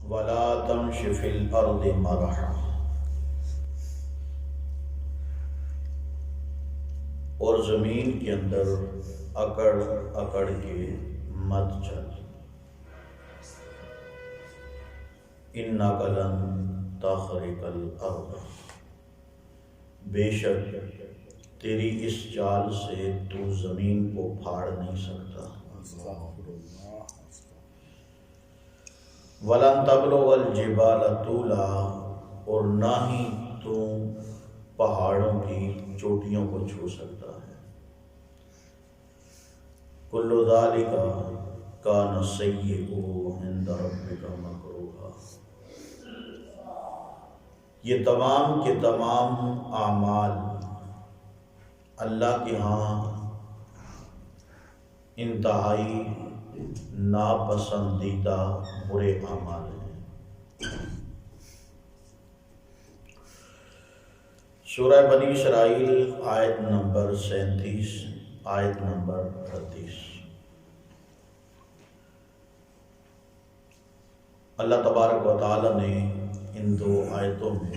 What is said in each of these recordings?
ولا تمش فی الارض مرحا، اور زمین کے اندر اکڑ اکڑ کے مت چل، انک لن تخرق الارض، بے شک تیری اس چال سے تو زمین کو پھاڑ نہیں سکتا، وَلَن تَبْلُغَ الْجِبَالَ طُولًا، اور نہ ہی تو پہاڑوں کی چوٹیوں کو چھو سکتا ہے، كُلُّ ذَلِكَ كَانَ سَيِّئُهُ عِندَ رَبِّكَ مَكْرُوهًا، یہ تمام کے تمام اعمال اللہ کے ہاں انتہائی ناپسندیدہ برے اعمال ہیں۔ سورہ بنی اسرائیل آیت نمبر 37، آیت نمبر 38۔ اللہ تبارک و تعالی نے ان دو آیتوں میں،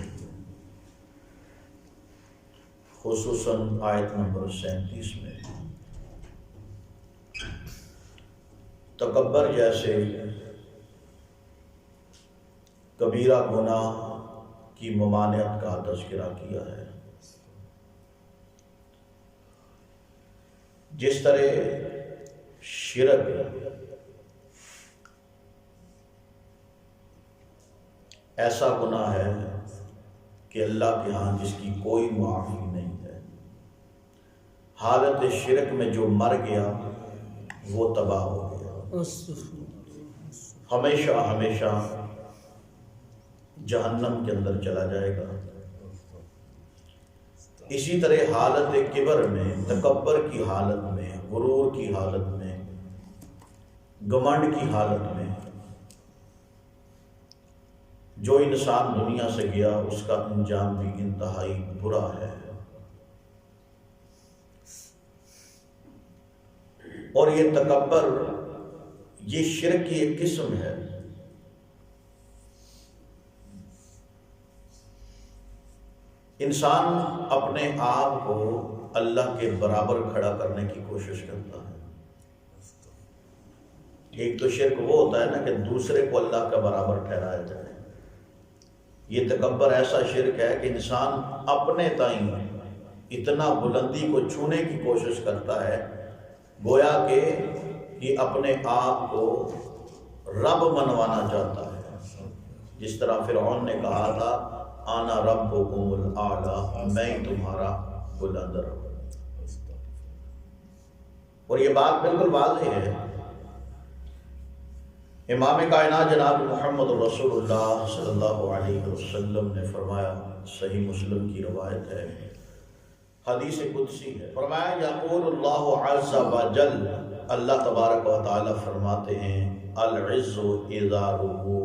خصوصاً آیت نمبر 37 میں، تکبر جیسے کبیرہ گناہ کی ممانعت کا تذکرہ کیا ہے۔ جس طرح شرک ایسا گناہ ہے کہ اللہ کے ہاں جس کی کوئی معافی نہیں ہے، حالت شرک میں جو مر گیا وہ تباہ ہو گیا، ہمیشہ ہمیشہ جہنم کے اندر چلا جائے گا۔ اسی طرح حالت کبر میں، تکبر کی حالت میں، غرور کی حالت میں، گھمنڈ کی حالت میں جو انسان دنیا سے گیا اس کا انجام بھی انتہائی برا ہے۔ اور یہ تکبر، یہ شرک کی ایک قسم ہے۔ انسان اپنے آپ کو اللہ کے برابر کھڑا کرنے کی کوشش کرتا ہے۔ ایک تو شرک وہ ہوتا ہے نا کہ دوسرے کو اللہ کا برابر ٹھہرایا جائے۔ یہ تکبر ایسا شرک ہے کہ انسان اپنے تئیں اتنا بلندی کو چھونے کی کوشش کرتا ہے، گویا کہ یہ اپنے آپ کو رب منوانا چاہتا ہے۔ جس طرح فرعون نے کہا تھا انا ربکم الاعلی، میں تمہارا بلند رب۔ اور یہ بات بالکل واضح ہے۔ امام کائنات جناب محمد رسول اللہ صلی اللہ علیہ وسلم نے فرمایا، صحیح مسلم کی روایت ہے، حدیث قدسی ہے، فرمایا یقول اللہ عز وجل، اللہ تبارک و تعالی فرماتے ہیں العز ازارہ،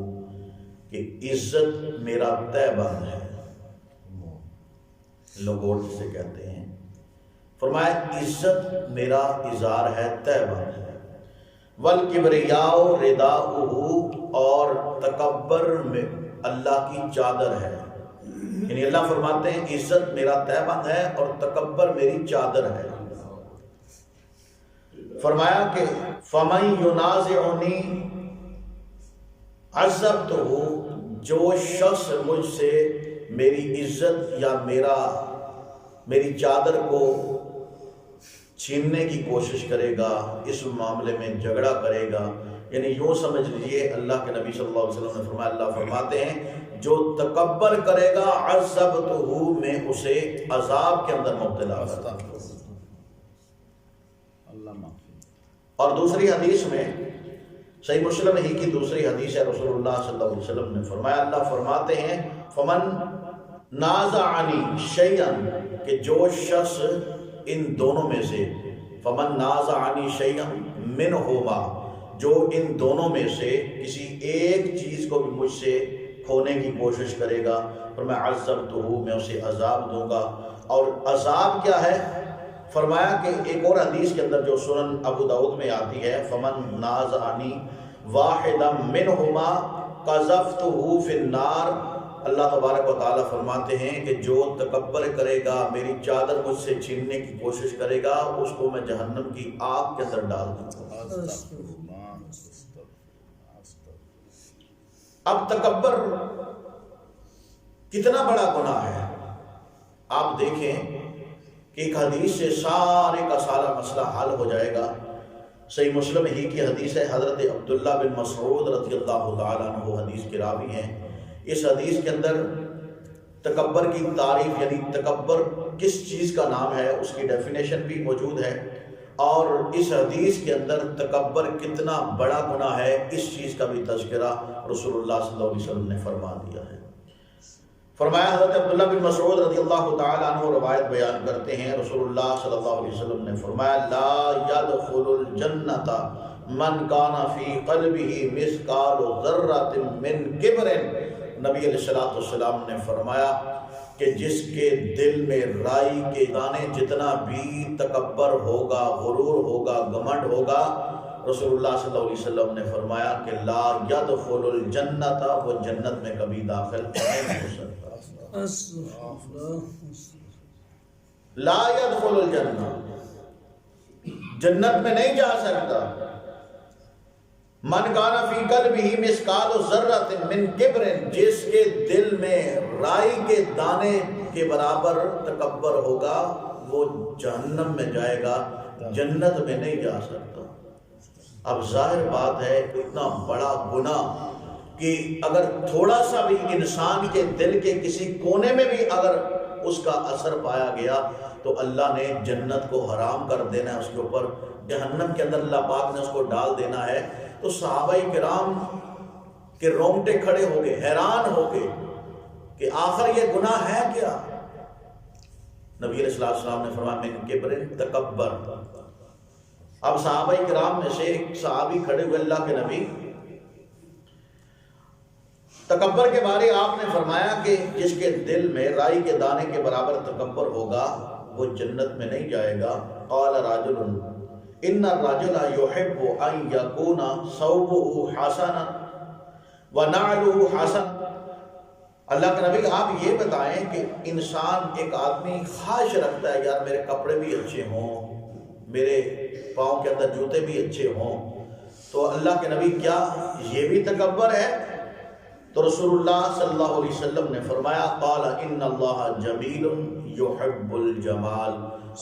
کہ عزت میرا تہبند ہے، لنگوٹ جسے کہتے ہیں۔ فرمایا عزت میرا ازار ہے، تہبند ہے، والکبریاء رداؤہ، اور تکبر میں اللہ کی چادر ہے۔ یعنی اللہ فرماتے ہیں عزت میرا تہبند ہے اور تکبر میری چادر ہے۔ فرمایا کہ فَمَن يُنَازِعُنِي عَذَّبْتُهُ، جو شخص مجھ سے میری عزت یا میری چادر کو چھیننے کی کوشش کرے گا، اس معاملے میں جھگڑا کرے گا، یعنی یوں سمجھ لیجئے اللہ کے نبی صلی اللہ علیہ وسلم نے فرمایا، اللہ فرماتے ہیں جو تکبر کرے گا عذبتہ، میں اسے عذاب کے اندر مبتلا کرتا ہوں۔ اور دوسری حدیث میں، صحیح مسلم ہی کی دوسری حدیث ہے، رسول اللہ صلی اللہ علیہ وسلم نے فرمایا، اللہ فرماتے ہیں فمن نازعنی شیئا، کہ جو شخص ان دونوں میں سے، فمن نازعنی شیئا منہما، جو ان دونوں میں سے کسی ایک چیز کو بھی مجھ سے کھونے کی کوشش کرے گا، فرمایا عذبتہ، میں اسے عذاب دوں گا۔ اور عذاب کیا ہے؟ فرمایا کہ ایک اور حدیث کے اندر جو سنن ابو داؤد میں آتی ہے، فمن نازعنی واحدا منہما قذفتہ فی النار، اللہ تبارک و تعالیٰ فرماتے ہیں کہ جو تکبر کرے گا، میری چادر مجھ سے چھیننے کی کوشش کرے گا، اس کو میں جہنم کی آگ کے اندر ڈال دوں گا۔ اب تکبر کتنا بڑا گناہ ہے، آپ دیکھیں کہ ایک حدیث سے سارے کا سارا مسئلہ حل ہو جائے گا۔ صحیح مسلم ہی کی حدیث ہے، حضرت عبداللہ بن مسعود رضی اللہ تعالیٰ عنہ حدیث کے راوی ہیں۔ اس حدیث کے اندر تکبر کی تعریف، یعنی تکبر کس چیز کا نام ہے، اس کی ڈیفینیشن بھی موجود ہے، اور اس حدیث کے اندر تکبر کتنا بڑا گناہ ہے اس چیز کا بھی تذکرہ رسول اللہ صلی اللہ علیہ وسلم نے فرما دیا ہے۔ فرمایا، حضرت عبداللہ بن مسعود رضی اللہ تعالیٰ عنہ روایت بیان کرتے ہیں، رسول اللہ صلی اللہ علیہ وسلم نے فرمایا، لا يدخل الجنۃ من کان فی قلبہ مثقال ذرۃ من کبر۔ نبی علیہ السلام نے فرمایا کہ جس کے دل میں رائی کے دانے جتنا بھی تکبر ہوگا، غرور ہوگا، گھمنڈ ہوگا، رسول اللہ صلی اللہ علیہ وسلم نے فرمایا کہ لا يدخل الجنۃ، وہ جنت میں کبھی داخل نہیں ہو سکتا۔ لا يدخل الجنہ، جنت میں نہیں جا سکتا۔ من کان فی قلبہ مثقال ذرۃ من کبر، جس کے دل میں رائی کے دانے کے برابر تکبر ہوگا وہ جہنم میں جائے گا، جنت میں نہیں جا سکتا۔ اب ظاہر بات ہے اتنا بڑا گناہ کہ اگر تھوڑا سا بھی انسان کے دل کے کسی کونے میں بھی اگر اس کا اثر پایا گیا تو اللہ نے جنت کو حرام کر دینا ہے اس کے اوپر، جہنم کے اندر اللہ پاک نے اس کو ڈال دینا ہے۔ تو صحابہ کرام کے رونگٹے کھڑے ہو گئے، حیران ہو گئے کہ آخر یہ گناہ ہے کیا؟ نبی علیہ السلام نے فرمایا، من کبر تکبر۔ اب صحابہ کرام میں سے ایک صحابی کھڑے ہوئے، اللہ کے نبی، تکبر کے بارے آپ نے فرمایا کہ جس کے دل میں رائی کے دانے کے برابر تکبر ہوگا وہ جنت میں نہیں جائے گا۔ قال راجل ان الرجل يحب ان يكون ثوبه حسنا ونعله حسنا۔ اللہ کے نبی آپ یہ بتائیں کہ انسان، ایک آدمی خواہش رکھتا ہے یار میرے کپڑے بھی اچھے ہوں، میرے پاؤں کے اندر جوتے بھی اچھے ہوں، تو اللہ کے نبی کیا یہ بھی تکبر ہے؟ تو رسول اللہ صلی اللہ علیہ وسلم نے فرمایا، قال ان اللہ جمیل یحب الجمال،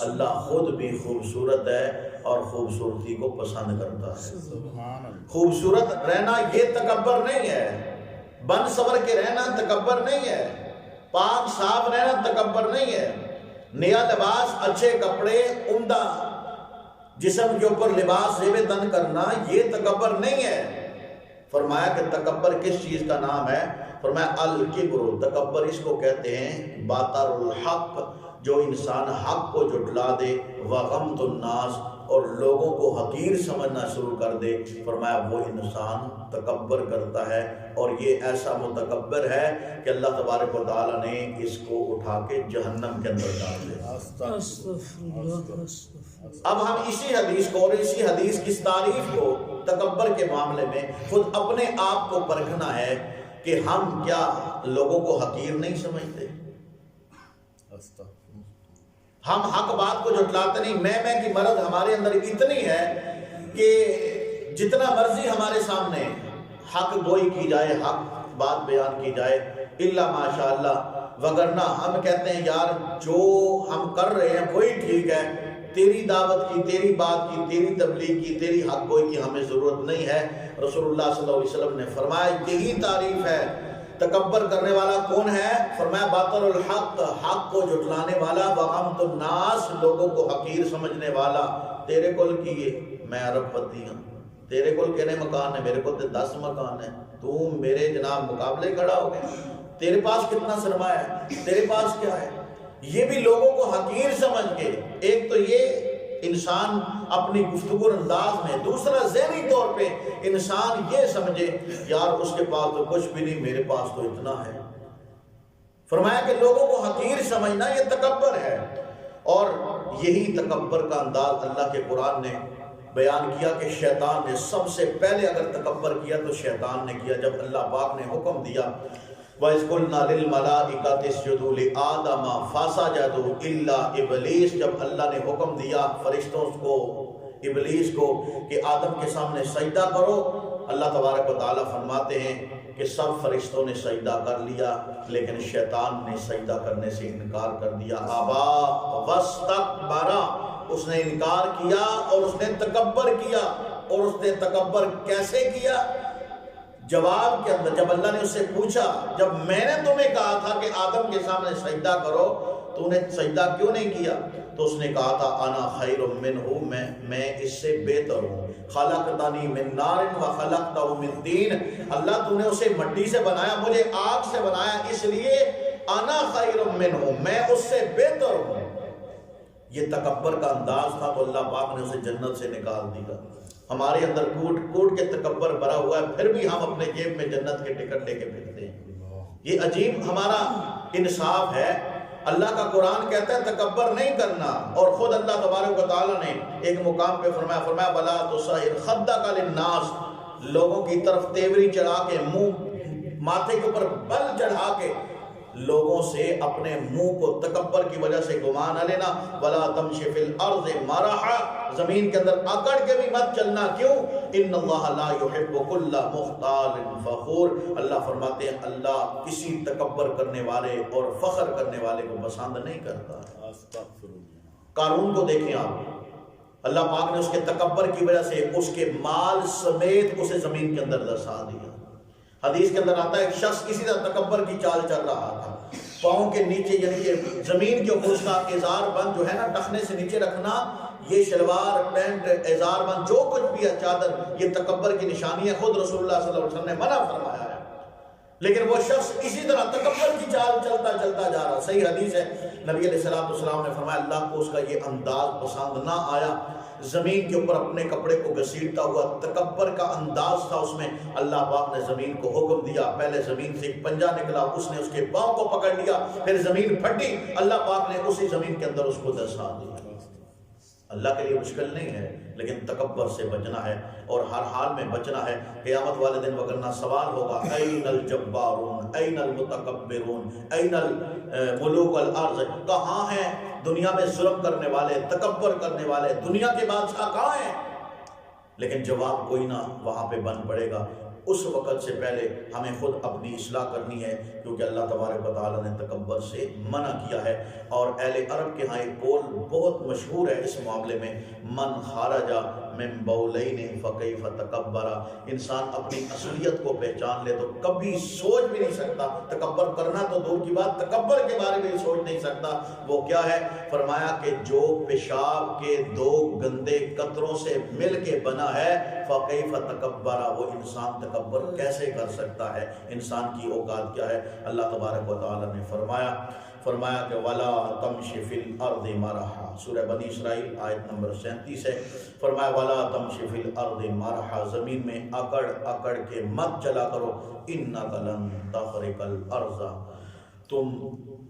اللہ خود بھی خوبصورت ہے اور خوبصورتی کو پسند کرتا ہے۔ خوبصورت رہنا یہ تکبر نہیں ہے، بن سور کے رہنا تکبر نہیں ہے، پاک صاف رہنا تکبر نہیں ہے، نیا لباس، اچھے کپڑے، عمدہ جسم کے اوپر لباس زیب تن کرنا یہ تکبر نہیں ہے۔ فرمایا کہ تکبر کس چیز کا نام ہے؟ فرمایا الکبر، تکبر اس کو کہتے ہیں باطر الحق، جو انسان حق کو جھٹلا دے، وغمط الناس، اور لوگوں کو حقیر سمجھنا شروع کر دے۔ فرمایا وہ انسان تکبر کرتا ہے، اور یہ ایسا متکبر ہے کہ اللہ تبارک و تعالیٰ نے اس کو اٹھا کے جہنم کے اندر ڈال دیا۔ اب ہم اسی حدیث کو اور اسی حدیث کی تعریف کو تکبر کے معاملے میں خود اپنے آپ کو پرکھنا ہے کہ ہم کیا لوگوں کو حقیر نہیں سمجھتے؟ ہم حق بات کو جھٹلاتے نہیں۔ میں کی مرض ہمارے اندر اتنی ہے کہ جتنا مرضی ہمارے سامنے حق گوئی کی جائے، حق بات بیان کی جائے، الا ماشاء اللہ، وگرنہ ہم کہتے ہیں یار جو ہم کر رہے ہیں وہی ٹھیک ہے، تیری دعوت کی، تیری بات کی، تیری تبلیغ کی، تیری حق گوئی کی ہمیں ضرورت نہیں ہے۔ رسول اللہ صلی اللہ علیہ وسلم نے فرمایا یہی تعریف ہے۔ تکبر کرنے والا کون ہے؟ فرمایا باطل الحق، حق کو جھٹلانے والا، وغمط الناس، لوگوں کو حقیر سمجھنے والا۔ تیرے کول کی میں ارب پتی ہوں، تیرے کول کہنے مکان ہے، میرے کول تے 10 مکان ہے، تو میرے جناب مقابلے کھڑا ہو گیا، تیرے پاس کتنا سرمایہ ہے، تیرے پاس کیا ہے؟ یہ بھی لوگوں کو حقیر سمجھ کے، ایک تو یہ انسان اپنی گفتگو انداز میں، دوسرا ذہنی طور پہ انسان یہ سمجھے یار اس کے پاس تو کچھ بھی نہیں، میرے پاس تو اتنا ہے۔ فرمایا کہ لوگوں کو حقیر سمجھنا یہ تکبر ہے، اور یہی تکبر کا انداز اللہ کے قرآن نے بیان کیا کہ شیطان نے سب سے پہلے اگر تکبر کیا تو شیطان نے کیا، جب اللہ پاک نے حکم دیا وَإِذْ قُلْنَا لِلْمَلَائِكَةِ اسْجُدُوا لِآدَمَ فَسَجَدُوا إِلَّا إِبْلِيسَ، جب اللہ نے حکم دیا فرشتوں کو، ابلیس کو، کہ آدم کے سامنے سجدہ کرو، اللہ تبارک و تعالیٰ فرماتے ہیں کہ سب فرشتوں نے سجدہ کر لیا لیکن شیطان نے سجدہ کرنے سے انکار کر دیا۔ آبا وَاسْتَكْبَرَ، اس نے انکار کیا اور اس نے تکبر کیا۔ اور اس نے تکبر کیسے کیا؟ جواب کے اندر جب اللہ نے اس سے پوچھا، جب میں نے تمہیں کہا تھا کہ آدم کے سامنے سجدہ کرو تو نے سجدہ کیوں نہیں کیا؟ تو اس نے کہا تھا انا خیر منہ، میں اس سے بہتر ہوں، خلقتنی من نار وخلقتہ من طین، اللہ تو نے اسے مٹی سے بنایا، مجھے آگ سے بنایا، اس لیے انا خیر منہ، میں اس سے بہتر ہوں۔ یہ تکبر کا انداز تھا تو اللہ پاک نے اسے جنت سے نکال دیا۔ ہمارے اندر کوٹ کوٹ کے تکبر بھرا ہوا ہے، پھر بھی ہم اپنے جیب میں جنت کے ٹکٹ لے کے پھرتے ہیں۔ یہ عجیب ہمارا انصاف ہے۔ اللہ کا قرآن کہتا ہے تکبر نہیں کرنا، اور خود اللہ تبارک و تعالیٰ نے ایک مقام پہ فرمایا وَلَا تُصَعِّرْ خَدَّكَ لِلنَّاسِ، لوگوں کی طرف تیوری چڑھا کے، منہ ماتھے کے اوپر بل چڑھا کے لوگوں سے اپنے منہ کو تکبر کی وجہ سے گما نہ لینا۔ وَلَا تَمْشِ فِي الْأَرْضِ مَرَحًا، زمین کے اندر اکڑ کے بھی مت چلنا، کیوں؟ إِنَّ اللَّهَ لَا يُحِبُّ كُلَّ مُخْتَالٍ فَخُورٍ، اللہ فرماتے ہیں اللہ کسی تکبر کرنے والے اور فخر کرنے والے کو پسند نہیں کرتا۔ قارون کو دیکھیں آپ، اللہ پاک نے اس کے تکبر کی وجہ سے اس کے مال سمیت اسے زمین کے اندر دسا دیا۔ حدیث کے اندر آتا ہے ایک شخص کسی طرح تکبر کی چال چل رہا تھا، پاؤں کے نیچے یعنی کہ زمین کے اوپر اس کا ازار بند جو ہے نا، ٹخنے سے نیچے رکھنا، یہ شلوار پینٹ ازار بند جو کچھ بھی ہے چادر، یہ تکبر کی نشانی ہے، خود رسول اللہ صلی اللہ علیہ وسلم نے منع فرمایا ہے۔ لیکن وہ شخص اسی طرح تکبر کی چال چلتا چلتا جا رہا۔ صحیح حدیث ہے، نبی علیہ السلام نے فرمایا اللہ کو اس کا یہ انداز پسند نہ آیا، زمین کے اوپر اپنے کپڑے کو گھسیٹتا ہوا، تکبر کا انداز تھا اس میں۔ اللہ پاک نے زمین کو حکم دیا، پہلے زمین سے ایک پنجہ نکلا، اس نے اس کے پاؤں کو پکڑ لیا، پھر زمین پھٹی، اللہ پاک نے اسی زمین کے اندر اس کو دسا دیا۔ اللہ کے لیے مشکل نہیں ہے، لیکن تکبر سے بچنا ہے اور ہر حال میں بچنا ہے۔ قیامت والے دن وگرنہ سوال ہوگا این الجبارون این المتکبرون این الملوک الارض، کہاں ہیں دنیا میں ظلم کرنے والے، تکبر کرنے والے، دنیا کے بادشاہ کہاں ہیں؟ لیکن جواب کوئی نہ وہاں پہ بن پڑے گا۔ اس وقت سے پہلے ہمیں خود اپنی اصلاح کرنی ہے، کیونکہ اللہ تبارک و تعالیٰ نے تکبر سے منع کیا ہے۔ اور اہل عرب کے ہاں ایک قول بہت مشہور ہے اس معاملے میں، من خرج من بولین فکیف تکبر، انسان اپنی اصلیت کو پہچان لے تو کبھی سوچ بھی نہیں سکتا، تکبر کرنا تو دور کی بات، تکبر کے بارے میں بھی سوچ نہیں سکتا۔ وہ کیا ہے؟ فرمایا کہ جو پیشاب کے دو گندے قطروں سے مل کے بنا ہے، فکیف تکبر، وہ انسان تکبر کیسے کر سکتا ہے؟ انسان کی اوقات کیا ہے؟ اللہ تبارک و تعالیٰ نے فرمایا کہ وَلَا تَمْشِ فِي الْأَرْضِ مَرَحًا، سورہ بنی اسرائیل آیت نمبر 37 ہے۔ فرمایا وَلَا تَمْشِ فِي الْأَرْضِ مَرَحًا، زمین میں اکڑ کے مت چلا کرو، إِنَّكَ لَن تَخْرِقَ الْأَرْضَ، تم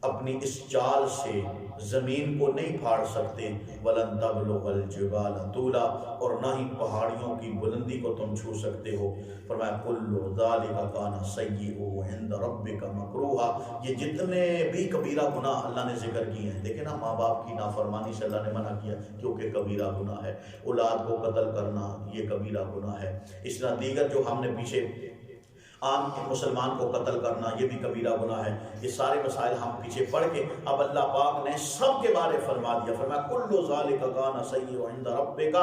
اپنی اس چال سے زمین کو نہیں پھاڑ سکتے، وَلَن تَبْلُغَ الْجِبَالَ طُولًا، اور نہ ہی پہاڑیوں کی بلندی کو تم چھو سکتے ہو۔ فرمایا كُلُّ ذَلِكَ كَانَ سَيِّئُهُ عِندَ رَبِّكَ مَكْرُوهًا، یہ جتنے بھی کبیرہ گناہ اللہ نے ذکر کیے ہیں، دیکھیں نا، ماں باپ کی نافرمانی سے اللہ نے منع کیا کیونکہ کبیرہ گناہ ہے، اولاد کو قتل کرنا یہ کبیرہ گناہ ہے، اس طرح دیگر جو ہم نے پیچھے عام مسلمان کو قتل کرنا یہ بھی کبیرہ گناہ ہے۔ یہ سارے مسائل ہم پیچھے پڑھ کے اب اللہ پاک نے سب کے بارے فرما دیا۔ فرمایا کل ذالک کان سیئا عند ربک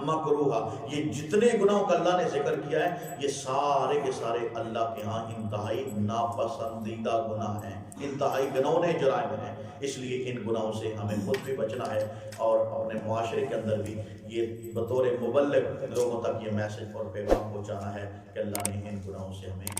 مکروہا، یہ جتنے گناہوں کا اللہ نے ذکر کیا ہے یہ سارے کے سارے اللہ کے ہاں انتہائی ناپسندیدہ گناہ ہیں، انتہائی گنونے جرائم ہیں۔ اس لیے ان گناہوں سے ہمیں خود بھی بچنا ہے اور اپنے معاشرے کے اندر بھی یہ بطور مبلغ لوگوں تک یہ میسج اور پیغام پہنچانا ہے کہ اللہ نے ان گناہوں سے ہمیں